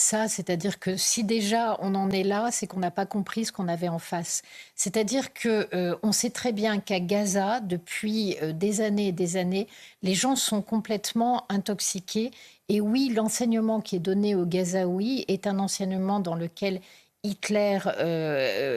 ça, c'est-à-dire que si déjà on en est là, c'est qu'on n'a pas compris ce qu'on avait en face. C'est-à-dire que on sait très bien qu'à Gaza, depuis des années et des années, les gens sont complètement intoxiqués. Et oui, l'enseignement qui est donné aux Gazaouis est un enseignement dans lequel Hitler,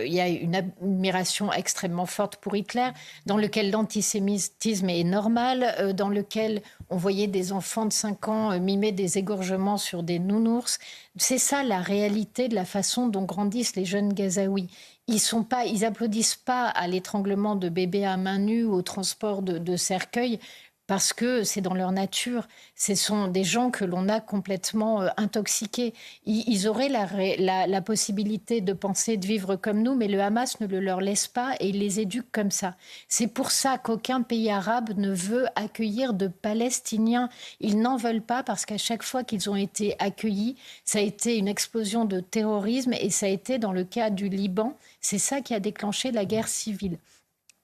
il y a une admiration extrêmement forte pour Hitler, dans lequel l'antisémitisme est normal, dans lequel on voyait des enfants de 5 ans mimer des égorgements sur des nounours. C'est ça la réalité de la façon dont grandissent les jeunes Gazaouis. Ils applaudissent pas à l'étranglement de bébés à main nue ou au transport de cercueils parce que c'est dans leur nature. Ce sont des gens que l'on a complètement intoxiqués. Ils auraient la possibilité de penser, de vivre comme nous, mais le Hamas ne le leur laisse pas et il les éduque comme ça. C'est pour ça qu'aucun pays arabe ne veut accueillir de Palestiniens. Ils n'en veulent pas parce qu'à chaque fois qu'ils ont été accueillis, ça a été une explosion de terrorisme et ça a été dans le cas du Liban. C'est ça qui a déclenché la guerre civile.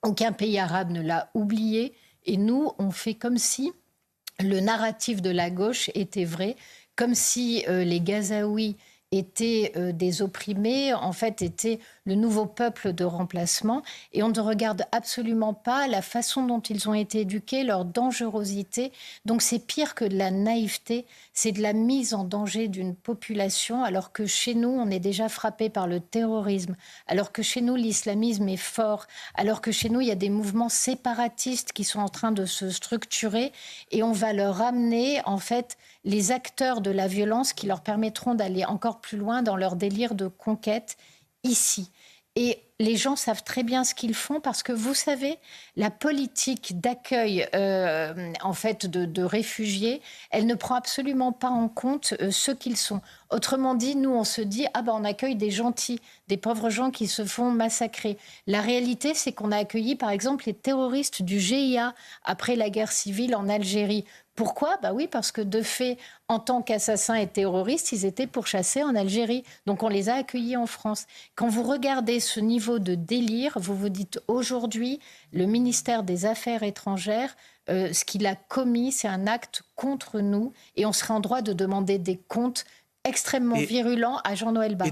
Aucun pays arabe ne l'a oublié. Et nous, on fait comme si le narratif de la gauche était vrai, comme si les Gazaouis étaient des opprimés, en fait étaient le nouveau peuple de remplacement. Et on ne regarde absolument pas la façon dont ils ont été éduqués, leur dangerosité. Donc c'est pire que de la naïveté, c'est de la mise en danger d'une population, alors que chez nous, on est déjà frappé par le terrorisme, alors que chez nous, l'islamisme est fort, alors que chez nous, il y a des mouvements séparatistes qui sont en train de se structurer et on va leur amener, en fait, les acteurs de la violence qui leur permettront d'aller encore plus loin dans leur délire de conquête ici. Et les gens savent très bien ce qu'ils font parce que, vous savez, la politique d'accueil en fait, de réfugiés, elle ne prend absolument pas en compte ce qu'ils sont. Autrement dit, nous, on se dit « Ah ben, on accueille des gentils, des pauvres gens qui se font massacrer ». La réalité, c'est qu'on a accueilli, par exemple, les terroristes du GIA après la guerre civile en Algérie. Pourquoi ? Bah oui, parce que de fait, en tant qu'assassins et terroristes, ils étaient pourchassés en Algérie. Donc on les a accueillis en France. Quand vous regardez ce niveau de délire, vous vous dites aujourd'hui, le ministère des Affaires étrangères, ce qu'il a commis, c'est un acte contre nous et on serait en droit de demander des comptes extrêmement Et, virulents à Jean-Noël et Barrot.